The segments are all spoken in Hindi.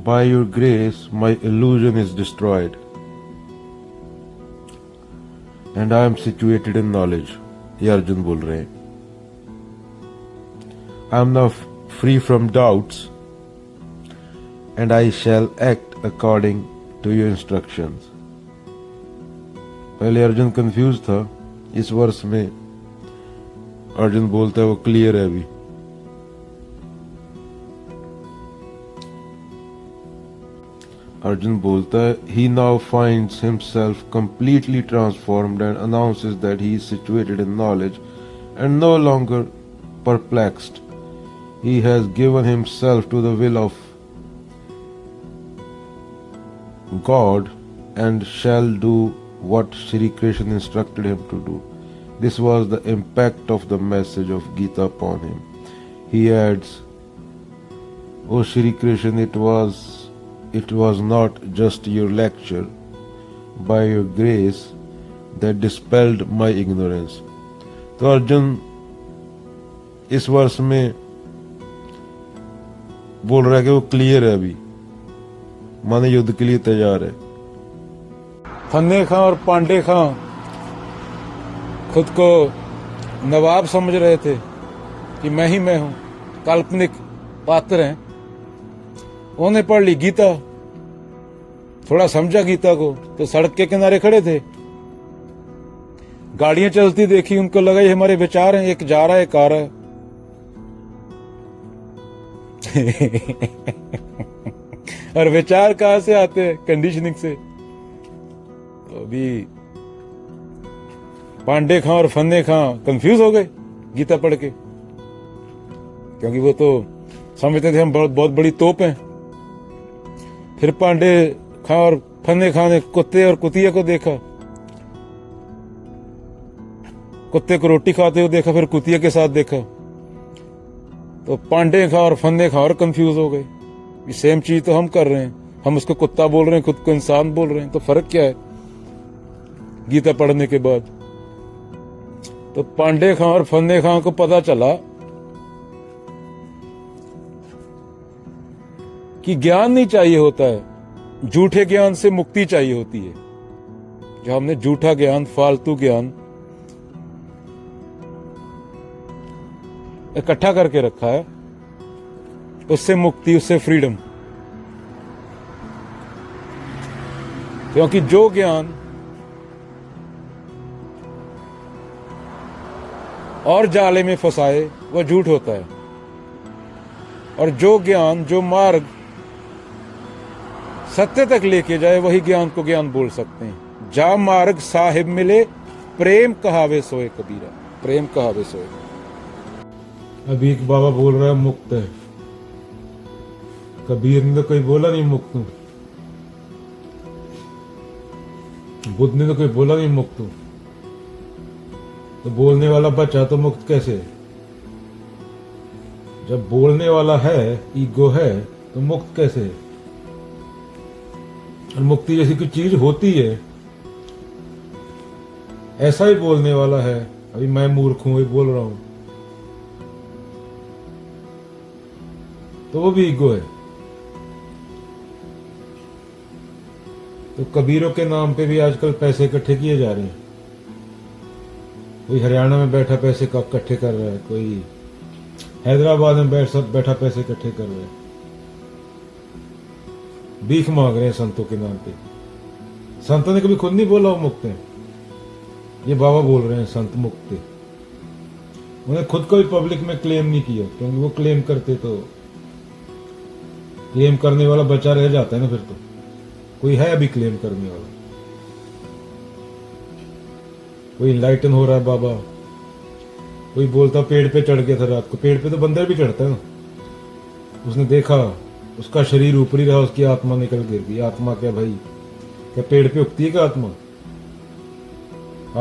By your grace, my illusion is destroyed, and I am situated in knowledge. ये अर्जुन बोल रहे हैं. I am now free from doubts, and I shall act according to your instructions. पहले अर्जुन कंफ्यूज था. इस वर्ष में अर्जुन बोलता है वो क्लियर है अभी. अर्जुन बोलता है he now finds himself completely transformed and announces that he is situated in knowledge and no longer perplexed. He has given himself to the will of God and shall do what Shri Krishna instructed him to do. This was the impact of the message of Gita upon him. He adds, O Shri Krishna, it was not just your lecture, by your grace, that dispelled my ignorance. तो अर्जुन इस वर्ष में बोल रहा है कि वो क्लियर है अभी, माने युद्ध के लिए तैयार है. फन्ने खां और पांडे खां खुद को नवाब समझ रहे थे कि मैं ही मैं हूं, काल्पनिक पात्र हैं. उन्होंने पढ़ ली गीता, थोड़ा समझा गीता को, तो सड़क के किनारे खड़े थे. गाड़ियां चलती देखी, उनको लगा ये हमारे विचार हैं, एक जा रहा है एक आ रहा है. और विचार कहां से आते हैं? कंडीशनिंग से. तो अभी पांडे खां और फन्ने खां कंफ्यूज हो गए गीता पढ़ के, क्योंकि वो तो समझते थे हम बहुत बड़ी तोप हैं. फिर पांडे खां और फन्ने खां ने कुत्ते और कुतिया को देखा, कुत्ते को रोटी खाते हुए देखा, फिर कुतिया के साथ देखा. तो पांडे खां और फन्ने खां और कंफ्यूज हो गए. ये सेम चीज तो हम कर रहे हैं, हम उसको कुत्ता बोल रहे हैं, खुद को इंसान बोल रहे हैं. तो फर्क क्या है गीता पढ़ने के बाद? तो पांडे खां और फन्ने खां को पता चला कि ज्ञान नहीं चाहिए होता है, झूठे ज्ञान से मुक्ति चाहिए होती है. जो हमने झूठा ज्ञान, फालतू ज्ञान इकट्ठा करके रखा है, उससे मुक्ति, उससे फ्रीडम. क्योंकि जो ज्ञान और जाले में फंसाए वह झूठ होता है, और जो ज्ञान, जो मार्ग सत्य तक लेके जाए, वही ज्ञान को ज्ञान बोल सकते हैं. जा मार्ग साहिब मिले, प्रेम कहावे सोए कबीरा, प्रेम कहावे सोए. अभी एक बाबा बोल रहा है मुक्त है, कबीर ने तो कोई बोला नहीं मुक्त हूं, बुद्ध ने तो कोई बोला नहीं मुक्त हूं. तो बोलने वाला बचा तो मुक्त कैसे? जब बोलने वाला है, ईगो है, तो मुक्त कैसे है? और मुक्ति जैसी कोई चीज होती है, ऐसा ही बोलने वाला है. अभी मैं मूर्ख हूं, ये बोल रहा हूं, तो वो भी ईगो है. तो कबीरों के नाम पे भी आजकल पैसे इकट्ठे किए जा रहे हैं. कोई हरियाणा में बैठा पैसे इकट्ठे कर रहा है, कोई हैदराबाद में बैठा पैसे इकट्ठे कर रहा है. भीख मांग रहे हैं संतों के नाम पे. संतों ने कभी खुद नहीं बोला वो मुक्त है, ये बाबा बोल रहे हैं संत मुक्त है. उन्हें खुद को भी पब्लिक में क्लेम नहीं किया, क्योंकि वो क्लेम करते तो क्लेम करने वाला बचा रह जाता है ना. फिर तो कोई है अभी क्लेम करने वाला, कोई इनलाइटन हो रहा है बाबा. कोई बोलता पेड़ पे चढ़ गया था रात को. पेड़ पे तो बंदर भी चढ़ता है ना. उसने देखा उसका शरीर ऊपर ही रहा, उसकी आत्मा निकल गिर गई. आत्मा क्या भाई, क्या पेड़ पे उगती है क्या आत्मा?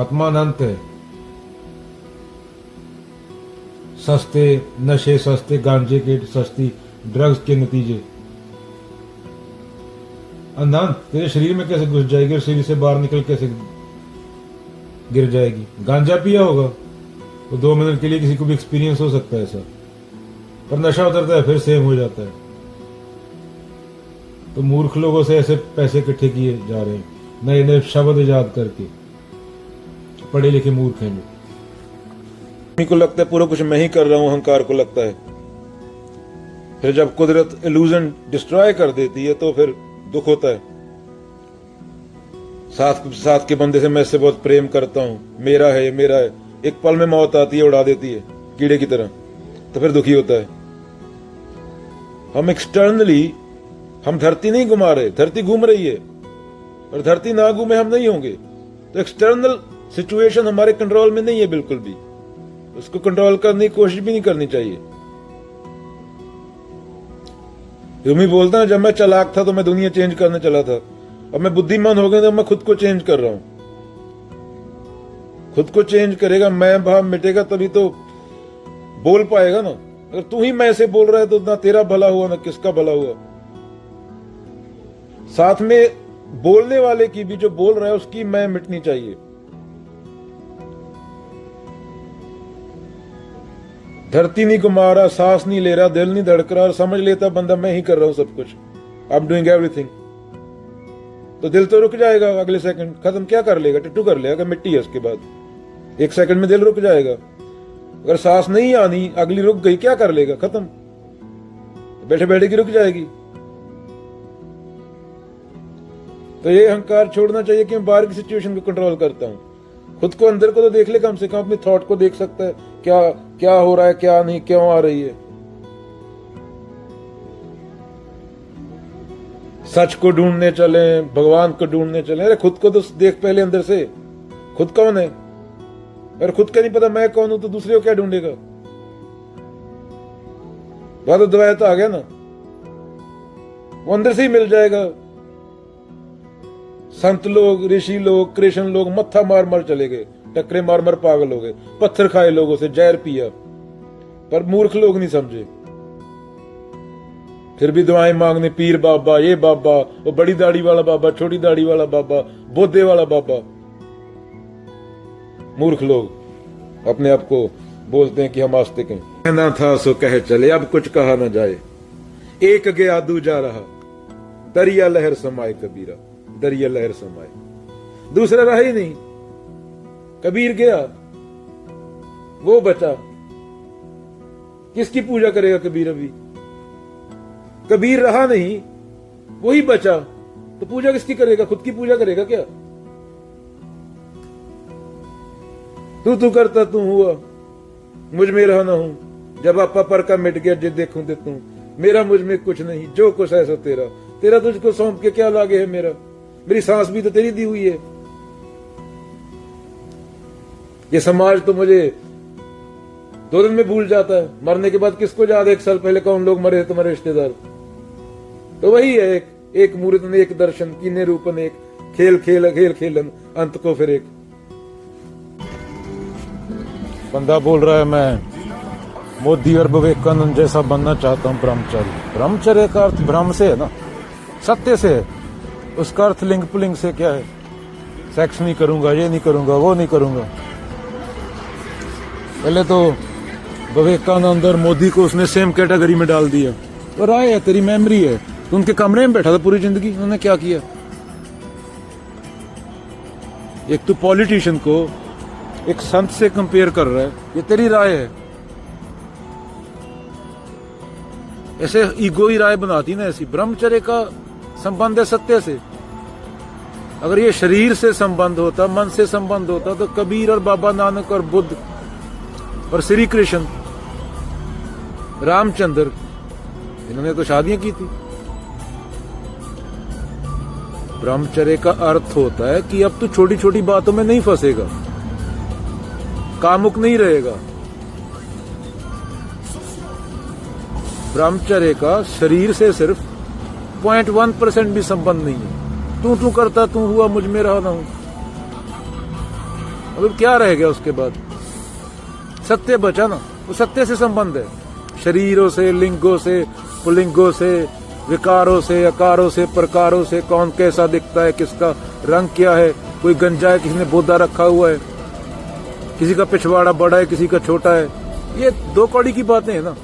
आत्मा अनंत है. सस्ते नशे, सस्ते गांजे के, सस्ती ड्रग्स के नतीजे अनंत तेरे शरीर में कैसे घुस जाएगी और शरीर से बाहर निकल कैसे गिर जाएगी? गांजा पिया होगा तो 2 मिनट के लिए किसी को भी एक्सपीरियंस हो सकता है ऐसा, पर नशा उतरता है फिर सेम हो जाता है. तो मूर्ख लोगों से ऐसे पैसे इकट्ठे किए जा रहे हैं, नए नए शब्द इजाद करके। पढ़े लिखे मूर्ख हैं लोग। को लगता है पूरा कुछ मैं ही कर रहा हूं, अहंकार को लगता है। फिर जब कुदरत इल्यूजन डिस्ट्रॉय कर देती है तो फिर दुख होता है। साथ के बंदे से मैं इससे बहुत प्रेम करता हूं, मेरा है ये मेरा है, एक पल में मौत आती है, उड़ा देती है कीड़े की तरह, तो फिर दुखी होता है। हम एक्सटर्नली, हम धरती नहीं घुमा रहे, धरती घूम रही है, और धरती ना घूमे हम नहीं होंगे। तो एक्सटर्नल सिचुएशन हमारे कंट्रोल में नहीं है बिल्कुल भी, उसको कंट्रोल करने की कोशिश भी नहीं करनी चाहिए। यूं ही बोलता है, जब मैं चालाक था तो मैं दुनिया चेंज करने चला था, अब मैं बुद्धिमान हो गया तो मैं खुद को चेंज कर रहा हूं। खुद को चेंज करेगा, मैं भाव मिटेगा, तभी तो बोल पाएगा ना। अगर तू ही मैं से बोल रहा है तो ना तेरा भला हुआ ना किसका भला हुआ। साथ में बोलने वाले की भी, जो बोल रहा है उसकी मैं मिटनी चाहिए। धरती नहीं घुमा रहा, सांस नहीं ले रहा, दिल नहीं धड़क रहा, और समझ लेता बंदा मैं ही कर रहा हूं सब कुछ, आई एम डूइंग एवरीथिंग, तो दिल तो रुक जाएगा अगले सेकंड, खत्म। क्या कर लेगा? टट्टू कर लेगा, मिट्टी है उसके बाद। एक सेकंड में दिल रुक जाएगा। अगर सांस नहीं आनी, अगली रुक गई, क्या कर लेगा? खत्म, बैठे बैठे की रुक जाएगी। तो ये अहंकार छोड़ना चाहिए कि मैं बाहर की सिचुएशन को कंट्रोल करता हूं। खुद को, अंदर को तो देख ले, कम से कम अपने थॉट को देख सकता है, क्या क्या हो रहा है, क्या नहीं, क्यों आ रही है। सच को ढूंढने चले, भगवान को ढूंढने चले। अरे खुद को तो देख पहले अंदर से, खुद कौन है। अगर खुद का नहीं पता मैं कौन हूं तो दूसरे को क्या ढूंढेगा? बात तो दवाया तो आ गया ना, वो अंदर से ही मिल जाएगा। संत लोग, ऋषि लोग, कृष्ण लोग मत्था मार मार चले गए, टकरे मार मार पागल हो गए, पत्थर खाए लोगों से, जहर पिया, पर मूर्ख लोग नहीं समझे। फिर भी दुआएं मांगने, पीर बाबा, ये बाबा, वो बड़ी दाढ़ी वाला बाबा, छोटी दाढ़ी वाला बाबा, बोधे वाला बाबा। मूर्ख लोग अपने आप को बोलते हैं कि हम आस्तिक हैं। कहना था सो कह चले, अब कुछ कहा न जाए, एक गया दूजा रहा, दरिया लहर समाए कबीरा, दरिया लहर समाए। दूसरा रहा ही नहीं, कबीर गया, वो बचा। किसकी पूजा करेगा कबीर? अभी कबीर रहा नहीं, वही बचा, तो पूजा किसकी करेगा? खुद की पूजा करेगा क्या? तू करता तू हुआ, मुझ में रहा ना हूं। जब आपा पर का मिट गया, जे देखूं दे तू, मेरा मुझ में कुछ नहीं, जो कुछ है सो तेरा, तेरा तुझको सौंप के क्या लागे है मेरा। मेरी सांस भी तो तेरी दी हुई है। ये समाज तो मुझे 2 दिन में भूल जाता है। मरने के बाद किसको याद है 1 साल पहले कौन लोग मरे थे तुम्हारे रिश्तेदार? तो वही है, एक मूर्त ने एक दर्शन, कीने रूपन एक, खेल खेल खेल खेलन, अंत को फिर एक। बंदा बोल रहा है मैं मोदी और विवेकानंद जैसा बनना चाहता हूं ब्रह्मचारी। ब्रह्मचर्य का अर्थ ब्रह्म से है ना, सत्य से है। उसका अर्थ लिंग पुलिंग से क्या है? सेक्स नहीं करूंगा, ये नहीं करूंगा, वो नहीं करूंगा। पहले तो विवेकानंद और मोदी को उसने सेम कैटेगरी में डाल दिया। तो राय है, तेरी मेमोरी है, तो उनके कमरे में बैठा था पूरी जिंदगी, उन्होंने क्या किया? एक तो पॉलिटिशियन को एक संत से कंपेयर कर रहा है, ये तेरी राय है। ऐसे ईगो ही राय बनाती ना ऐसी। ब्रह्मचर्य का संबंध है सत्य से। अगर ये शरीर से संबंध होता, मन से संबंध होता, तो कबीर और बाबा नानक और बुद्ध और श्री कृष्ण, रामचंद्र, इन्होंने तो शादियां की थी। ब्रह्मचर्य का अर्थ होता है कि अब तू छोटी छोटी बातों में नहीं फंसेगा, कामुक नहीं रहेगा। ब्रह्मचर्य का शरीर से सिर्फ 0.1% भी संबंध नहीं है। तू करता तू हुआ, मुझ में रहा ना हूं। अब क्या रह गया उसके बाद? सत्य बचा ना, वो सत्य से संबंध है। शरीरों से, लिंगों से, पुलिंगों से, विकारों से, अकारों से, प्रकारों से, कौन कैसा दिखता है, किसका रंग क्या है, कोई गंजा है, किसी ने बोधा रखा हुआ है, किसी का पिछवाड़ा बड़ा है, किसी का छोटा है। ये 2 कौड़ी की बातें हैं ना।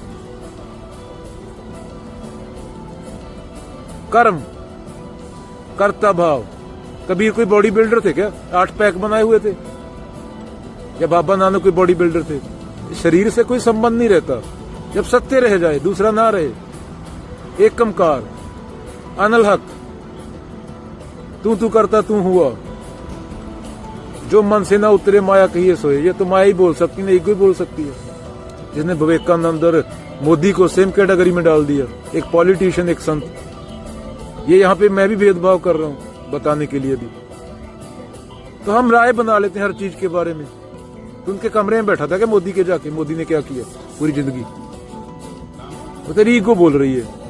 कर्म, कर्ता भाव। कबीर कोई बॉडी बिल्डर थे क्या? 8 पैक बनाए हुए थे? या बाबा नानक कोई बॉडी बिल्डर थे? शरीर से कोई संबंध नहीं रहता। जब सत्य रह जाए, दूसरा ना रहे, एक कमकार, अनल हक, तू करता तू हुआ, जो मन से ना उतरे माया कहिए सोए। ये तो माया ही बोल सकती, नहीं कोई बोल सकती है। जिसने विवेकानंद और मोदी को सेम कैटेगरी में डाल दिया, एक पॉलिटिशियन, एक संत। ये यहाँ पे मैं भी भेदभाव कर रहा हूँ बताने के लिए भी। तो हम राय बना लेते हैं हर चीज के बारे में। तो उनके कमरे में बैठा था क्या मोदी के जाके? मोदी ने क्या किया पूरी जिंदगी? वो तेरी ईगो बोल रही है।